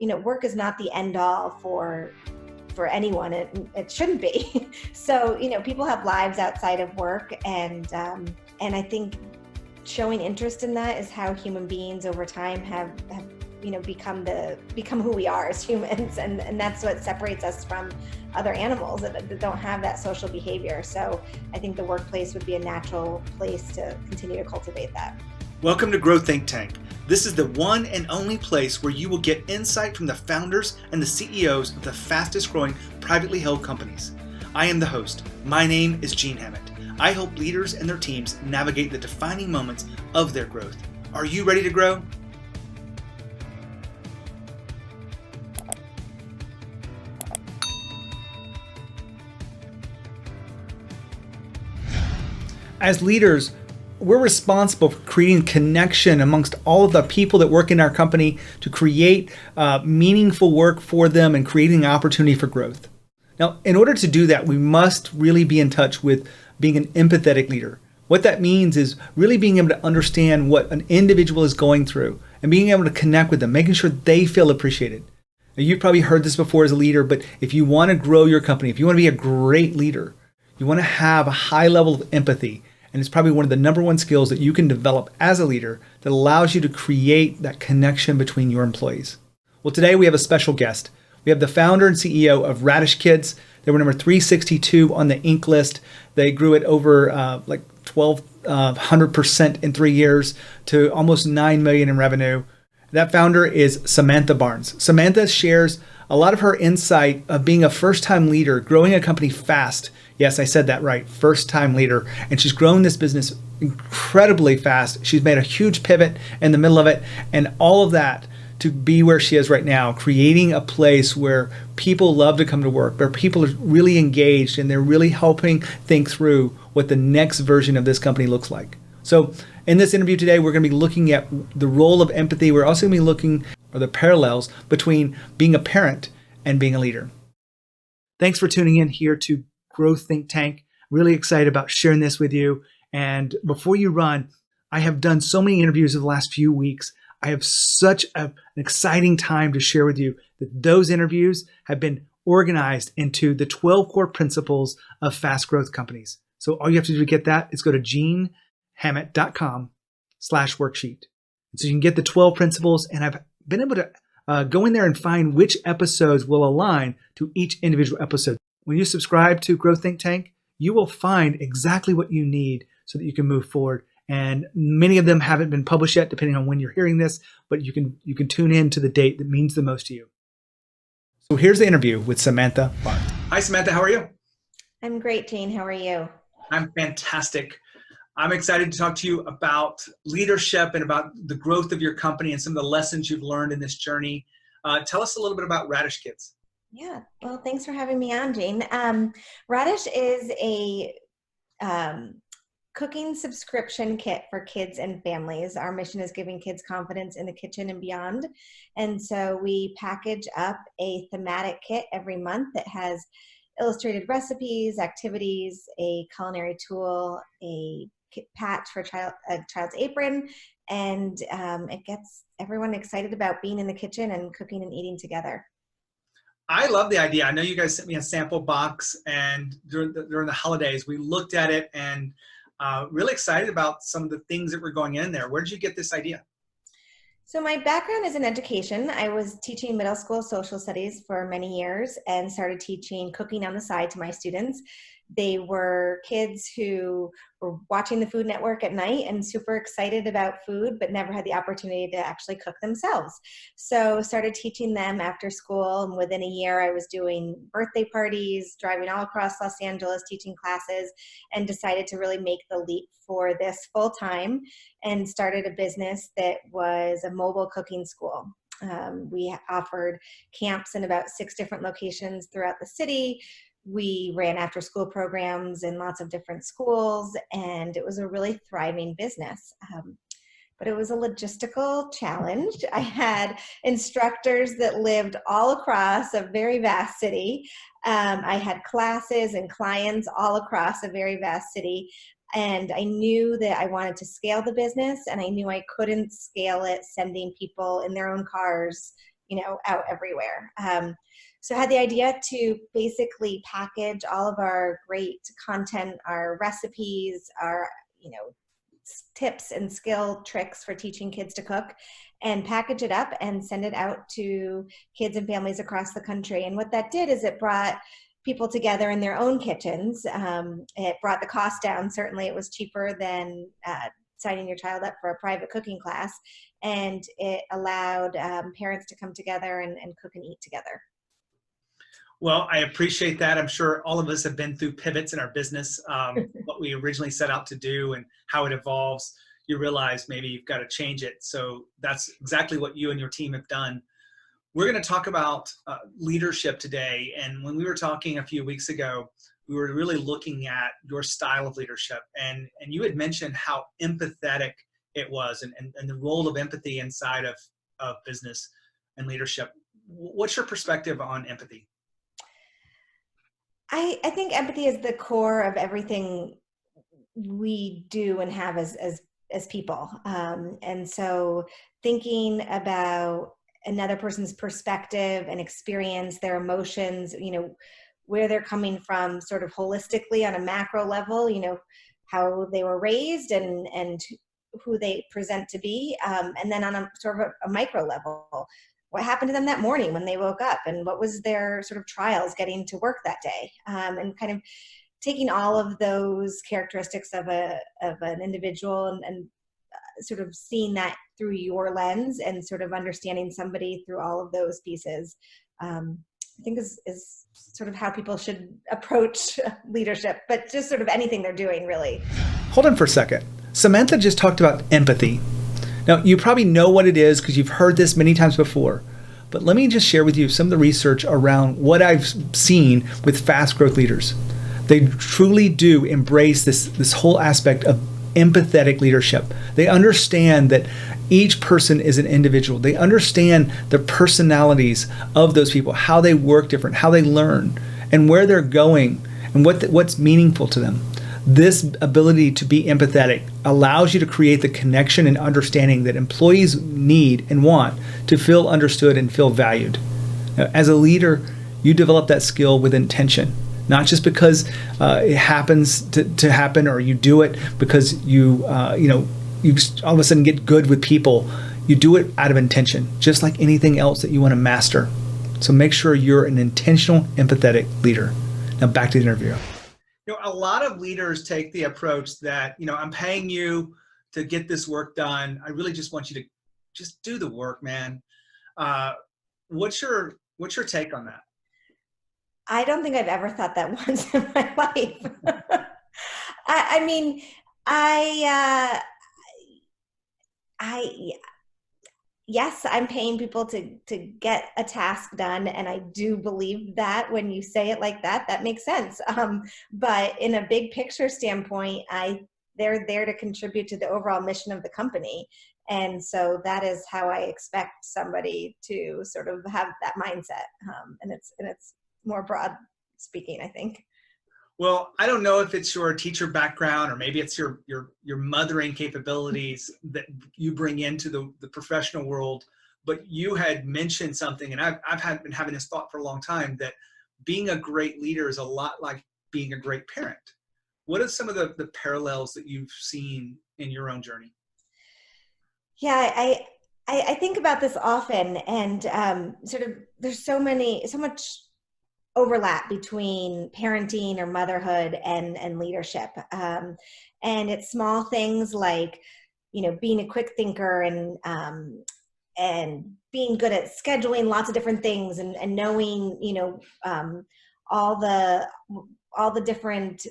work is not the end all for anyone. It shouldn't be. So, people have lives outside of work, and I think showing interest in that is how human beings over time have become who we are as humans, and that's what separates us from other animals that don't have that social behavior. So I think the workplace would be a natural place to continue to cultivate that. Welcome to Grow Think Tank. This is the one and only place where you will get insight from the founders and the CEOs of the fastest growing privately held companies. I am the host. My name is Gene Hammett. I help leaders and their teams navigate the defining moments of their growth. Are you ready to grow? As leaders, we're responsible for creating connection amongst all of the people that work in our company to create meaningful work for them and creating an opportunity for growth. Now, in order to do that, we must really be in touch with being an empathetic leader. What that means is really being able to understand what an individual is going through and being able to connect with them, making sure they feel appreciated. Now, you've probably heard this before as a leader, but if you want to grow your company, if you want to be a great leader, you want to have a high level of empathy. And it's probably one of the number one skills that you can develop as a leader that allows you to create that connection between your employees. Well, today we have a special guest. We have the founder and CEO of Raddish Kids. They were number 362 on the Inc. list. They grew it over 1,200% in 3 years to almost $9 million in revenue. That founder is Samantha Barnes. Samantha shares a lot of her insight of being a first-time leader, growing a company fast. Yes, I said that right, first-time leader. And she's grown this business incredibly fast. She's made a huge pivot in the middle of it, and all of that to be where she is right now, creating a place where people love to come to work, where people are really engaged and they're really helping think through what the next version of this company looks like. So in this interview today, we're going to be looking at the role of empathy. We're also going to be looking at the parallels between being a parent and being a leader. Thanks for tuning in here to Grow Think Tank. Really excited about sharing this with you. And before you run, I have done so many interviews in the last few weeks. I have such an exciting time to share with you that those interviews have been organized into the 12 core principles of fast growth companies. So all you have to do to get that is go to genehammett.com/worksheet. So you can get the 12 principles, and I've been able to go in there and find which episodes will align to each individual episode. When you subscribe to Grow Think Tank, you will find exactly what you need so that you can move forward. And many of them haven't been published yet, depending on when you're hearing this, but you can tune in to the date that means the most to you. So here's the interview with Samantha Barnes. Hi, Samantha. How are you? I'm great, Jane. How are you? I'm fantastic. I'm excited to talk to you about leadership and about the growth of your company and some of the lessons you've learned in this journey. Tell us a little bit about Raddish Kids. Yeah, well, thanks for having me on, Jane. Raddish is a cooking subscription kit for kids and families. Our mission is giving kids confidence in the kitchen and beyond. And so we package up a thematic kit every month that has illustrated recipes, activities, a culinary tool, a patch for a child's apron, and it gets everyone excited about being in the kitchen and cooking and eating together. I love the idea. I know you guys sent me a sample box, and during the holidays, we looked at it and really excited about some of the things that were going in there. Where did you get this idea? So my background is in education. I was teaching middle school social studies for many years and started teaching cooking on the side to my students. They were kids who were watching the Food Network at night and super excited about food, but never had the opportunity to actually cook themselves. So started teaching them after school, and within a year I was doing birthday parties, driving all across Los Angeles, teaching classes, and decided to really make the leap for this full time and started a business that was a mobile cooking school. We offered camps in about 6 different locations throughout the city. We ran after school programs in lots of different schools, and it was a really thriving business. But it was a logistical challenge. I had instructors that lived all across a very vast city. I had classes and clients all across a very vast city. And I knew that I wanted to scale the business, and I knew I couldn't scale it sending people in their own cars, out everywhere. So I had the idea to basically package all of our great content, our recipes, our, tips and skill tricks for teaching kids to cook, and package it up and send it out to kids and families across the country. And what that did is it brought people together in their own kitchens. It brought the cost down. Certainly it was cheaper than signing your child up for a private cooking class. And it allowed parents to come together and cook and eat together. Well, I appreciate that. I'm sure all of us have been through pivots in our business, what we originally set out to do and how it evolves. You realize maybe you've got to change it. So that's exactly what you and your team have done. We're going to talk about leadership today. And when we were talking a few weeks ago, we were really looking at your style of leadership. And you had mentioned how empathetic it was and the role of empathy inside of business and leadership. What's your perspective on empathy? I think empathy is the core of everything we do and have as people. And so thinking about another person's perspective and experience, their emotions, where they're coming from sort of holistically on a macro level, how they were raised and who they present to be. And then on a sort of a micro level, what happened to them that morning when they woke up and what was their sort of trials getting to work that day, and kind of taking all of those characteristics of an individual and sort of seeing that through your lens and sort of understanding somebody through all of those pieces, I think is sort of how people should approach leadership, but just sort of anything they're doing, really. Hold on for a second. Samantha just talked about empathy. Now, you probably know what it is because you've heard this many times before, but let me just share with you some of the research around what I've seen with fast growth leaders. They truly do embrace this whole aspect of empathetic leadership. They understand that each person is an individual. They understand the personalities of those people, how they work different, how they learn, and where they're going, and what's meaningful to them. This ability to be empathetic allows you to create the connection and understanding that employees need and want to feel understood and feel valued. Now, as a leader, you develop that skill with intention, not just because it happens to happen or you do it because you all of a sudden get good with people. You do it out of intention, just like anything else that you want to master. So make sure you're an intentional, empathetic leader. Now back to the interview. A lot of leaders take the approach that, I'm paying you to get this work done. I really just want you to just do the work, man. What's your take on that? I don't think I've ever thought that once in my life. Yes, I'm paying people to get a task done, and I do believe that when you say it like that, that makes sense. But in a big picture standpoint, they're there to contribute to the overall mission of the company. And so that is how I expect somebody to sort of have that mindset. And it's more broad speaking, I think. Well, I don't know if it's your teacher background or maybe it's your mothering capabilities that you bring into the professional world, but you had mentioned something, and I've been having this thought for a long time, that being a great leader is a lot like being a great parent. What are some of the parallels that you've seen in your own journey? Yeah, I think about this often, and sort of there's so much overlap between parenting or motherhood and leadership. And it's small things like, being a quick thinker and being good at scheduling lots of different things and knowing, all the different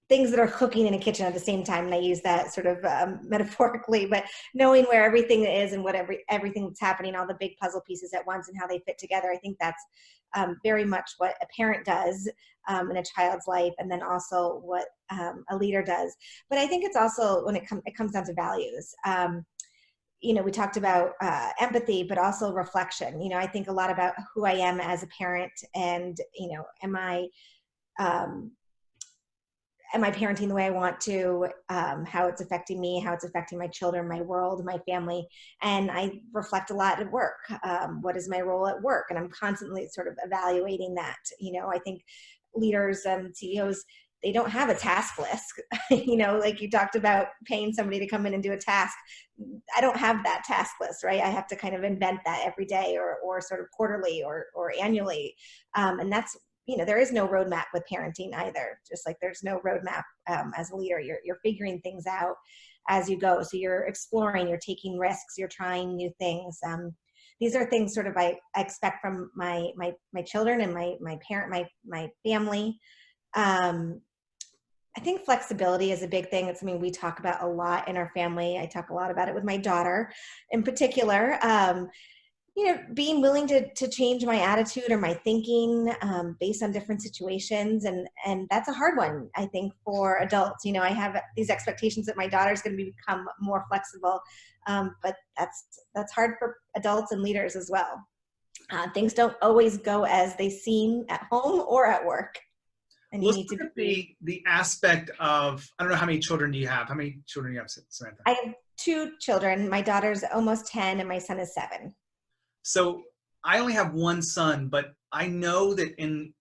things that are cooking in a kitchen at the same time. And I use that sort of metaphorically, but knowing where everything is and what everything that's happening, all the big puzzle pieces at once and how they fit together. I think that's very much what a parent does in a child's life, and then also what a leader does. But I think it's also when it comes down to values. We talked about empathy, but also reflection. I think a lot about who I am as a parent, and am am I parenting the way I want to, how it's affecting me, how it's affecting my children, my world, my family. And I reflect a lot at work. What is my role at work? And I'm constantly sort of evaluating that. I think leaders and CEOs, they don't have a task list. Like you talked about paying somebody to come in and do a task. I don't have that task list, right? I have to kind of invent that every day or sort of quarterly or annually. And that's, there is no roadmap with parenting either. Just like there's no roadmap as a leader. You're figuring things out as you go. So you're exploring, you're taking risks, you're trying new things. These are things sort of I expect from my children and my parent, my family. I think flexibility is a big thing. It's something we talk about a lot in our family. I talk a lot about it with my daughter in particular. Being willing to change my attitude or my thinking based on different situations. And that's a hard one, I think, for adults. I have these expectations that my daughter's going to become more flexible, but that's hard for adults and leaders as well. Things don't always go as they seem at home or at work. And let's look at the aspect of, I don't know, how many children do you have? How many children do you have, Samantha? I have 2 children. My daughter's almost 10 and my son is 7. So I only have one son, but I know that in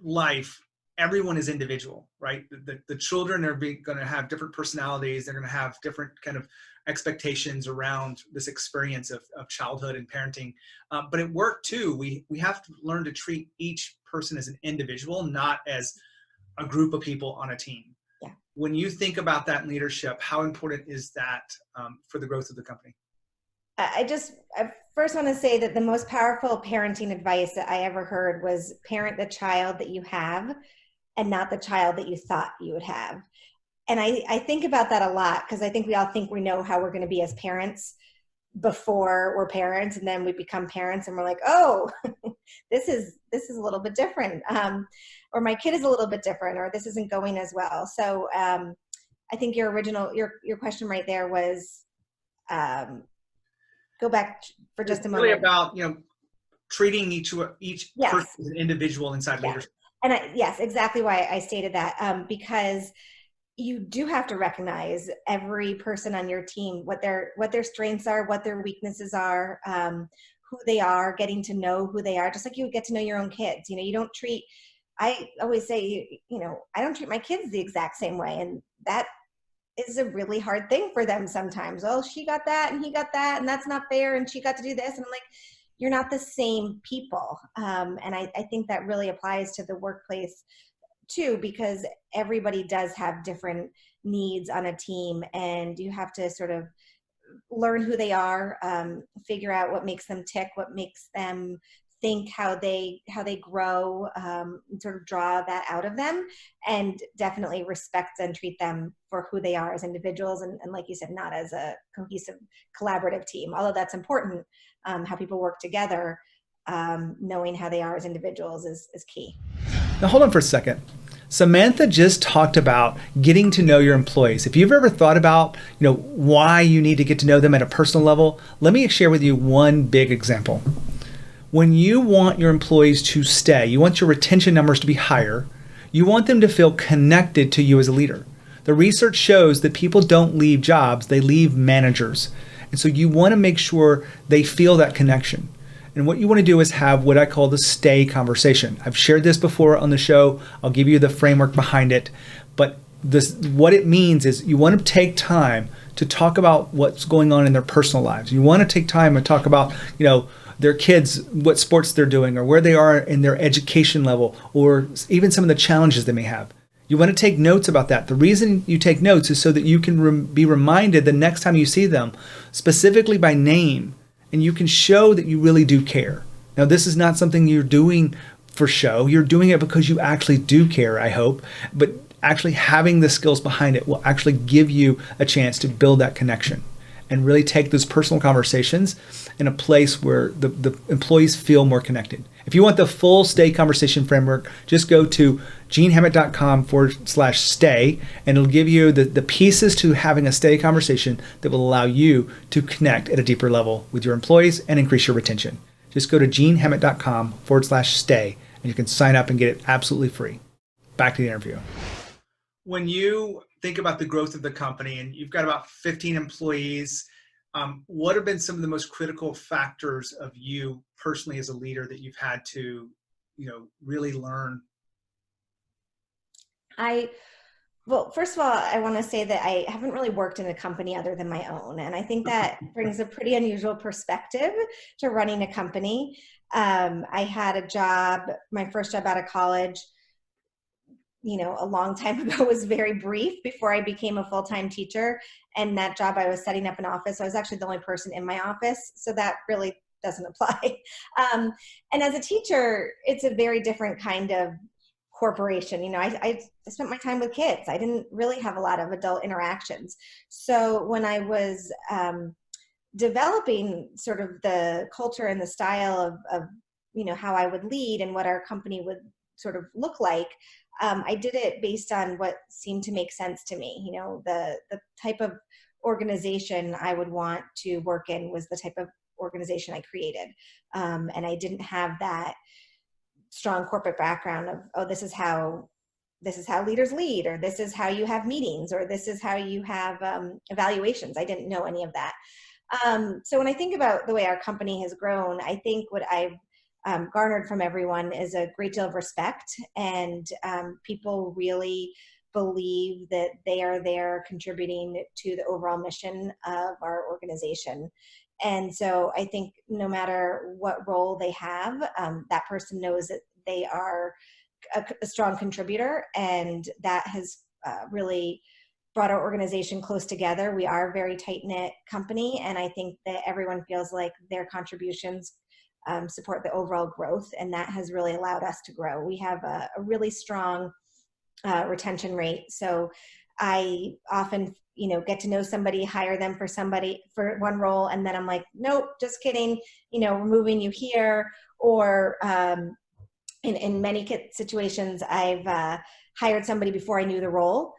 life, everyone is individual, right? The children are going to have different personalities. They're going to have different kind of expectations around this experience of childhood and parenting. But at work too, we have to learn to treat each person as an individual, not as a group of people on a team. Yeah. When you think about that in leadership, how important is that for the growth of the company? I first want to say that the most powerful parenting advice that I ever heard was parent the child that you have and not the child that you thought you would have. And I think about that a lot because I think we all think we know how we're going to be as parents before we're parents, and then we become parents and we're like, oh, this is a little bit different, or my kid is a little bit different, or this isn't going as well. So I think your question right there was, go back for just a moment. Really about treating each yes. person as an individual inside leadership. And yes, exactly why I stated that, because you do have to recognize every person on your team, what their strengths are, what their weaknesses are, who they are, getting to know who they are, just like you would get to know your own kids. You don't treat, I always say, I don't treat my kids the exact same way. And that is a really hard thing for them sometimes. Oh, she got that and he got that, and that's not fair. And she got to do this. And I'm like, you're not the same people. And I think that really applies to the workplace too, because everybody does have different needs on a team, and you have to sort of learn who they are, figure out what makes them tick, what makes them think, how they grow, and sort of draw that out of them, and definitely respect and treat them for who they are as individuals, and like you said, not as a cohesive collaborative team, although that's important. How people work together, knowing how they are as individuals is key. Now hold on for a second. Samantha just talked about getting to know your employees. If you've ever thought about, why you need to get to know them at a personal level, let me share with you one big example. When you want your employees to stay, you want your retention numbers to be higher, you want them to feel connected to you as a leader. The research shows that people don't leave jobs, they leave managers. And so you want to make sure they feel that connection. And what you want to do is have what I call the stay conversation. I've shared this before on the show. I'll give you the framework behind it. But what it means is you want to take time to talk about what's going on in their personal lives. You want to take time and talk about, their kids, what sports they're doing, or where they are in their education level, or even some of the challenges they may have. You want to take notes about that. The reason you take notes is so that you can be reminded the next time you see them, specifically by name, and you can show that you really do care. Now, this is not something you're doing for show. You're doing it because you actually do care, I hope. But actually having the skills behind it will actually give you a chance to build that connection and really take those personal conversations in a place where the employees feel more connected. If you want the full stay conversation framework, just go to genehammett.com/stay, and it'll give you the pieces to having a stay conversation that will allow you to connect at a deeper level with your employees and increase your retention. Just go to genehammett.com/stay, and you can sign up and get it absolutely free. Back to the interview. When you think about the growth of the company and you've got about 15 employees, what have been some of the most critical factors of you personally as a leader that you've had to, really learn? I Well, first of all, I want to say that I haven't really worked in a company other than my own. And I think that brings a pretty unusual perspective to running a company. I had a job, my first job out of college, a long time ago, was very brief before I became a full-time teacher. And that job, I was setting up an office. I was actually the only person in my office. So that really doesn't apply. And as a teacher, it's a very different kind of corporation. I spent my time with kids. I didn't really have a lot of adult interactions. So when I was developing sort of the culture and the style of how I would lead and what our company would sort of look like, I did it based on what seemed to make sense to me. The type of organization I would want to work in was the type of organization I created. And I didn't have that strong corporate background of, oh, this is how leaders lead, or this is how you have meetings, or this is how you have evaluations. I didn't know any of that. So when I think about the way our company has grown, I think what I've garnered from everyone is a great deal of respect, and people really believe that they are there contributing to the overall mission of our organization. And so I think no matter what role they have, that person knows that they are a strong contributor, and that has really brought our organization close together. We are a very tight-knit company, and I think that everyone feels like their contributions support the overall growth, and that has really allowed us to grow. We have a really strong retention rate. So I often, get to know somebody, hire them for one role, and then I'm like, nope, just kidding. We're moving you here. Or in many situations, I've hired somebody before I knew the role,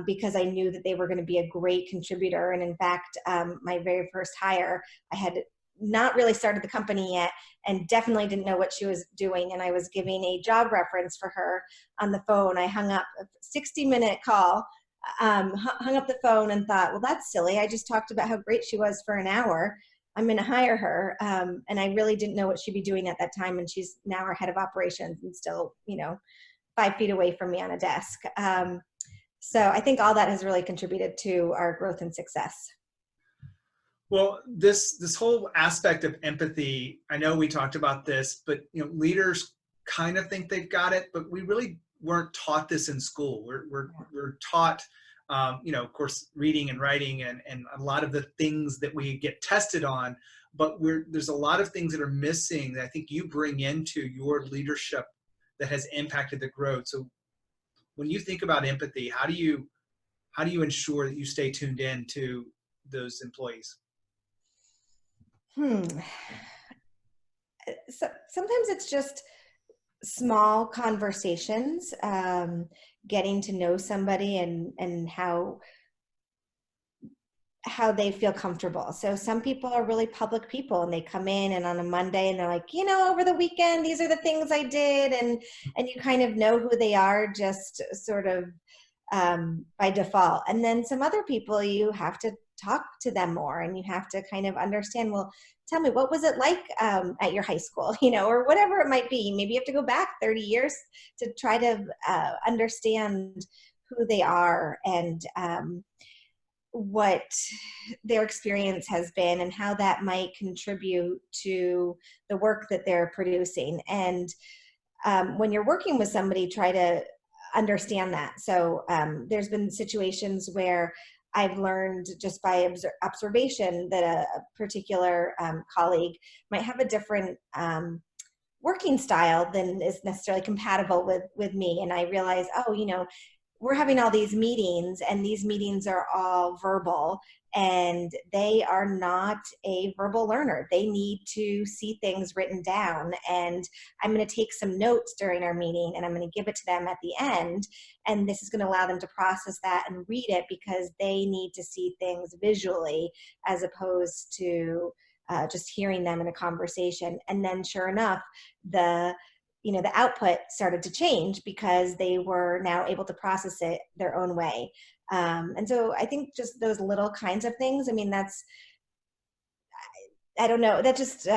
because I knew that they were going to be a great contributor. And in fact, my very first hire, I had not really started the company yet and definitely didn't know what she was doing. And I was giving a job reference for her on the phone. I hung up a 60-minute call, hung up the phone and thought, well, that's silly. I just talked about how great she was for an hour. I'm going to hire her. And I really didn't know what she'd be doing at that time. And she's now our head of operations and still, 5 feet away from me on a desk. So I think all that has really contributed to our growth and success. Well, this whole aspect of empathy, I know we talked about this, but leaders kind of think they've got it, but we really weren't taught this in school. We're taught, of course, reading and writing and a lot of the things that we get tested on, but there's a lot of things that are missing that I think you bring into your leadership that has impacted the growth. So when you think about empathy, how do you ensure that you stay tuned in to those employees? So sometimes it's just small conversations, getting to know somebody and how they feel comfortable. So some people are really public people, and they come in and on a Monday and they're like, over the weekend, these are the things I did. And you kind of know who they are just sort of by default. And then some other people, you have to talk to them more, and you have to kind of understand, well, tell me, what was it like at your high school, or whatever it might be. Maybe you have to go back 30 years to try to understand who they are and what their experience has been and how that might contribute to the work that they're producing. And when you're working with somebody, try to understand that. So there's been situations where I've learned just by observation that a particular colleague might have a different working style than is necessarily compatible with me. And I realize, we're having all these meetings, and these meetings are all verbal, and they are not a verbal learner. They need to see things written down, and I'm going to take some notes during our meeting, and I'm going to give it to them at the end, and this is going to allow them to process that and read it, because they need to see things visually as opposed to just hearing them in a conversation. And then sure enough, the the output started to change because they were now able to process it their own way. And so I think just those little kinds of things, I mean, I don't know, that just,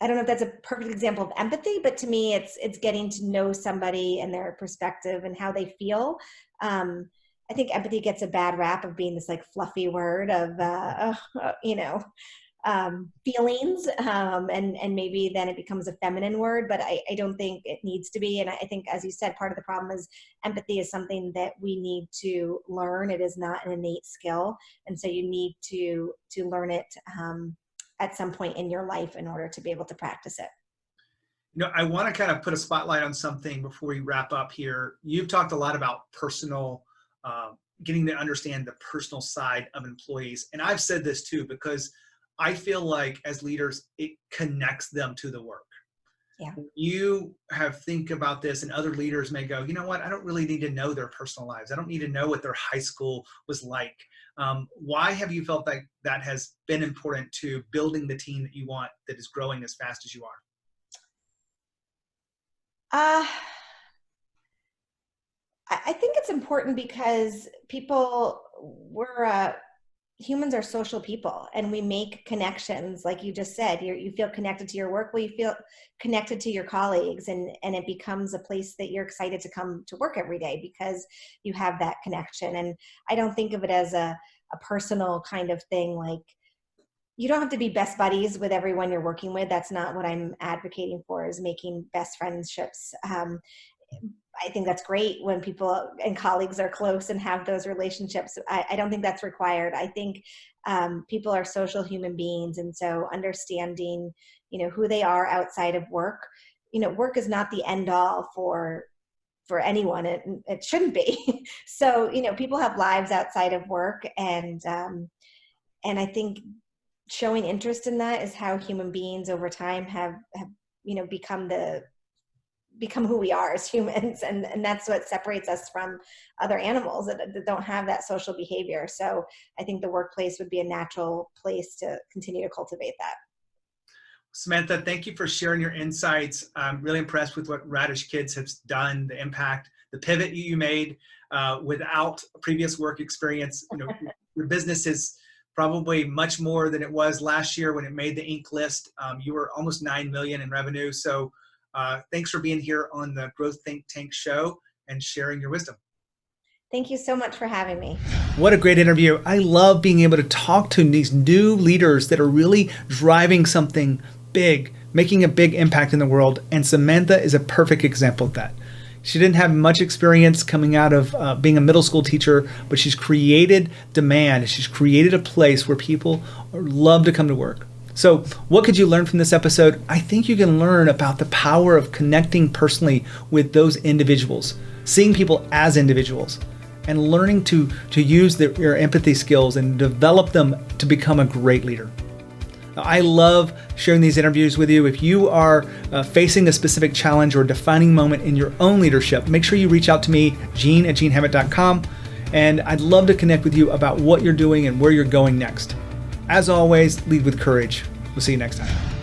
I don't know if that's a perfect example of empathy, but to me, it's getting to know somebody and their perspective and how they feel. I think empathy gets a bad rap of being this like fluffy word of, feelings, and maybe then it becomes a feminine word, but I don't think it needs to be. And I think, as you said, part of the problem is empathy is something that we need to learn. It is not an innate skill, and so you need to learn it at some point in your life in order to be able to practice it. I want to kind of put a spotlight on something before we wrap up here. You've talked a lot about personal, getting to understand the personal side of employees. And I've said this too, because I feel like as leaders, it connects them to the work. Yeah. You think about this, and other leaders may go, you know what, I don't really need to know their personal lives. I don't need to know what their high school was like. Why have you felt like that has been important to building the team that you want that is growing as fast as you are? I think it's important because humans are social people, and we make connections. Like you just said, you feel connected to your work. Well, you feel connected to your colleagues, and it becomes a place that you're excited to come to work every day because you have that connection. And I don't think of it as a personal kind of thing. Like, you don't have to be best buddies with everyone you're working with. That's not what I'm advocating for, is making best friendships. I think that's great when people and colleagues are close and have those relationships. I don't think that's required. I think people are social human beings. And so understanding, who they are outside of work, work is not the end all for anyone. It shouldn't be. So, people have lives outside of work. And I think showing interest in that is how human beings over time have become who we are as humans. And that's what separates us from other animals that don't have that social behavior. So I think the workplace would be a natural place to continue to cultivate that. Samantha, thank you for sharing your insights. I'm really impressed with what Raddish Kids has done, the impact, the pivot you made without previous work experience. Your business is probably much more than it was last year when it made the Inc. list. You were almost 9 million in revenue. So thanks for being here on the Growth Think Tank show and sharing your wisdom. Thank you so much for having me. What a great interview. I love being able to talk to these new leaders that are really driving something big, making a big impact in the world. And Samantha is a perfect example of that. She didn't have much experience coming out of being a middle school teacher, but she's created demand. She's created a place where people love to come to work. So what could you learn from this episode? I think you can learn about the power of connecting personally with those individuals, seeing people as individuals, and learning to use your empathy skills and develop them to become a great leader. I love sharing these interviews with you. If you are facing a specific challenge or defining moment in your own leadership, make sure you reach out to me, gene@genehammett.com, and I'd love to connect with you about what you're doing and where you're going next. As always, lead with courage. We'll see you next time.